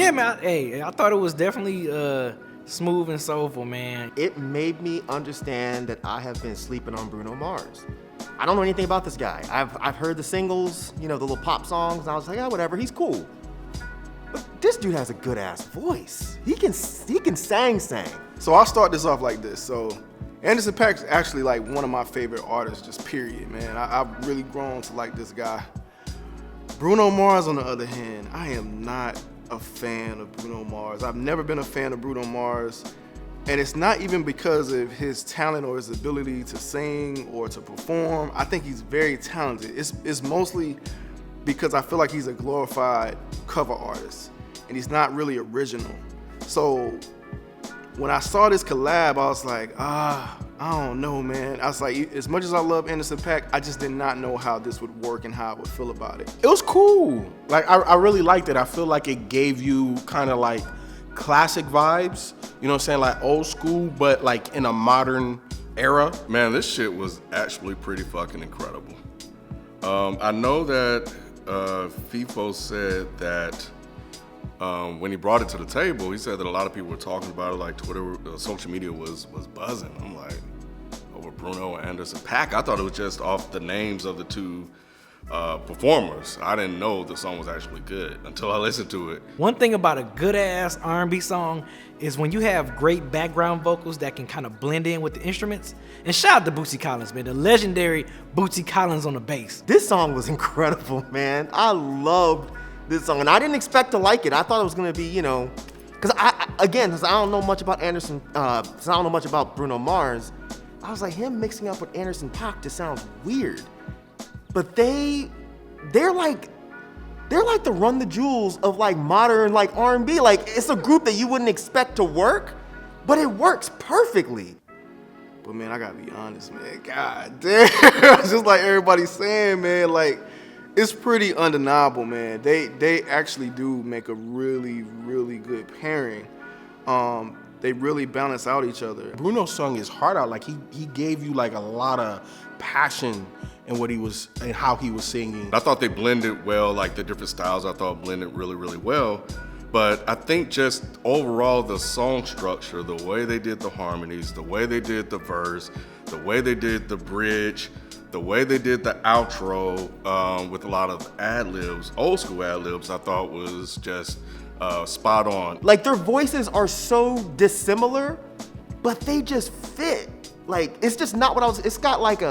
Yeah, man. I thought it was definitely smooth and soulful, man. It made me understand that I have been sleeping on Bruno Mars. I don't know anything about this guy. I've heard the singles, the little pop songs, and I was like, yeah, whatever, he's cool. But this dude has a good ass voice. He can sang. So I'll start this off like this. So Anderson Paak's actually like one of my favorite artists, just period, man. I've really grown to like this guy. Bruno Mars, on the other hand, I am not a fan of Bruno Mars. I've never been a fan of Bruno Mars. And it's not even because of his talent or his ability to sing or to perform. I think he's very talented. It's mostly because I feel like he's a glorified cover artist and he's not really original. So when I saw this collab, I was like, I don't know, man. I was like, as much as I love Anderson .Paak, I just did not know how this would work and how I would feel about it. It was cool. Like, I really liked it. I feel like it gave you kind of like classic vibes, you know what I'm saying? Like old school, but like in a modern era. Man, this shit was actually pretty fucking incredible. I know that Feefo said that when he brought it to the table, he said that a lot of people were talking about it, like Twitter, social media was buzzing. I'm like, over Bruno and Anderson .Paak. I thought it was just off the names of the two performers. I didn't know the song was actually good until I listened to it. One thing about a good ass R&B song is when you have great background vocals that can kind of blend in with the instruments. And shout out to Bootsy Collins, man, the legendary Bootsy Collins on the bass. This song was incredible, man. I loved this song, and I didn't expect to like it. I thought it was gonna be, because since I don't know much about since I don't know much about Bruno Mars, I was like, him mixing up with Anderson .Paak just sounds weird. But they're like the Run the Jewels of like modern like R&B. Like, it's a group that you wouldn't expect to work, but it works perfectly. But man, I gotta be honest, man. God damn, just like everybody's saying, man, like it's pretty undeniable, man. They actually do make a really, really good pairing. They really balance out each other. Bruno sung his heart out. Like he gave you like a lot of passion in what he was and how he was singing. I thought they blended well, like the different styles I thought blended really, really well. But I think just overall the song structure, the way they did the harmonies, the way they did the verse, the way they did the bridge, the way they did the outro with a lot of ad-libs, old school ad-libs, I thought was just spot on. Like, their voices are so dissimilar, but they just fit. Like, it's just not what it's got like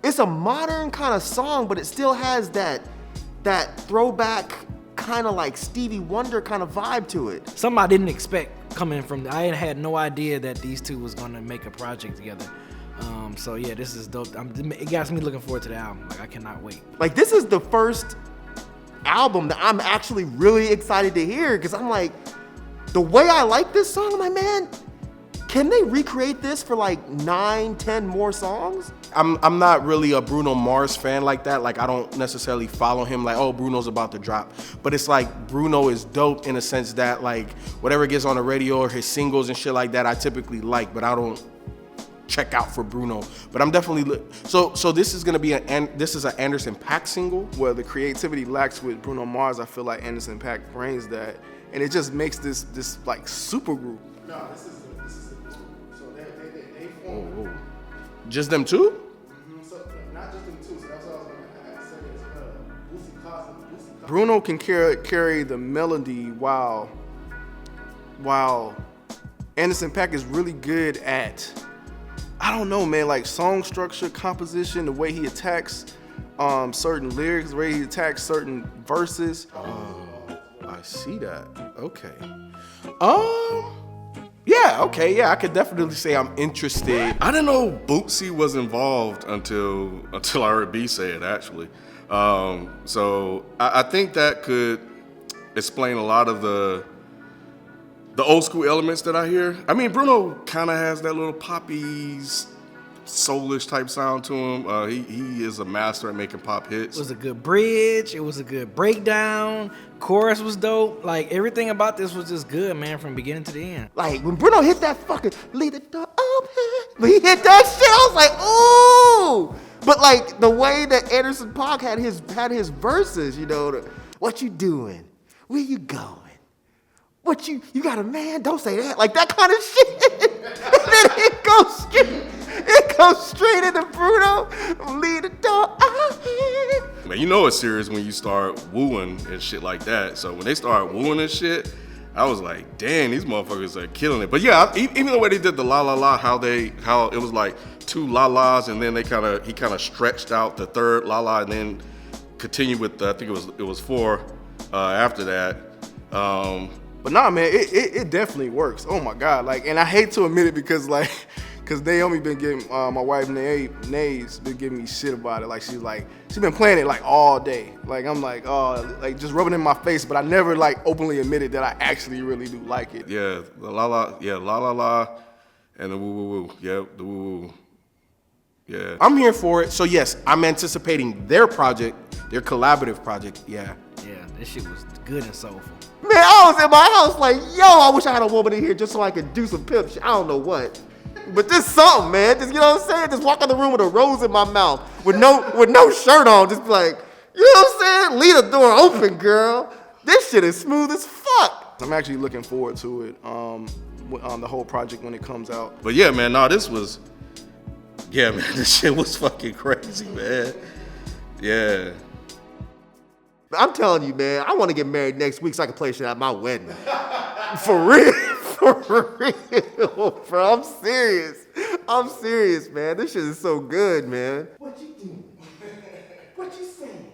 it's a modern kind of song, but it still has that throwback kind of like Stevie Wonder kind of vibe to it. Something I didn't expect coming from, I had no idea that these two was gonna make a project together. So yeah, this is dope. It got me looking forward to the album. Like, I cannot wait. Like, this is the first album that I'm actually really excited to hear, because I'm like, the way I like this song, I'm like, man, can they recreate this for like 9-10 more songs? I'm not really a Bruno Mars fan like that. Like, I don't necessarily follow him like, oh, Bruno's about to drop. But it's like Bruno is dope in a sense that like whatever gets on the radio or his singles and shit like that, I typically like, but I don't check out for Bruno. But I'm definitely so this is gonna be this is an Anderson .Paak single. Where the creativity lacks with Bruno Mars, I feel like Anderson .Paak brings that, and it just makes this like super group. No, this is so they form. Oh. Just them two? Mm-hmm. So not just them two. So that's what I was gonna say. Bruno can carry the melody while Anderson .Paak is really good at, I don't know, man, like song structure, composition, the way he attacks certain lyrics, the way he attacks certain verses. Oh, I see that. Okay. Yeah, I could definitely say I'm interested. I didn't know Bootsy was involved until I heard B say it, actually. So I think that could explain a lot of the old school elements that I hear. I mean, Bruno kind of has that little poppy, soulish type sound to him. He is a master at making pop hits. It was a good bridge. It was a good breakdown. Chorus was dope. Like, everything about this was just good, man, from beginning to the end. Like, when Bruno hit that fucking leave the door open, when he hit that shit, I was like, ooh. But like the way that Anderson .Paak had his verses, what you doing? Where you going? What you got a man? Don't say that. Like that kind of shit. And then it goes straight into Bruno. Leave the door open. Man, you know it's serious when you start wooing and shit like that. So when they start wooing and shit, I was like, damn, these motherfuckers are killing it. But yeah, even the way they did the la la la, how it was like 2 la las, and then he kind of stretched out the third la la, and then continued with I think it was 4 after that. But nah, man, it definitely works. Oh my God, like, and I hate to admit it because Naomi been giving my wife Nae's been giving me shit about it. Like she's been playing it like all day. Like I'm like, oh, like just rubbing it in my face. But I never like openly admitted that I actually really do like it. Yeah, the la la, yeah, la la la, and the woo woo woo, yeah, the woo woo, yeah. I'm here for it. So yes, I'm anticipating their project, their collaborative project. Yeah. Yeah, this shit was good and soulful. Man, I was in my house like, yo, I wish I had a woman in here just so I could do some pimp shit. I don't know what. But this something, man. Just, you know what I'm saying? Just walk out the room with a rose in my mouth with no shirt on. Just be like, you know what I'm saying? Leave the door open, girl. This shit is smooth as fuck. I'm actually looking forward to it. On the whole project when it comes out. But yeah, man, man, this shit was fucking crazy, man. Yeah. I'm telling you, man, I want to get married next week so I can play shit at my wedding. For real. For real, bro. I'm serious, man. This shit is so good, man. What you doing? What you saying?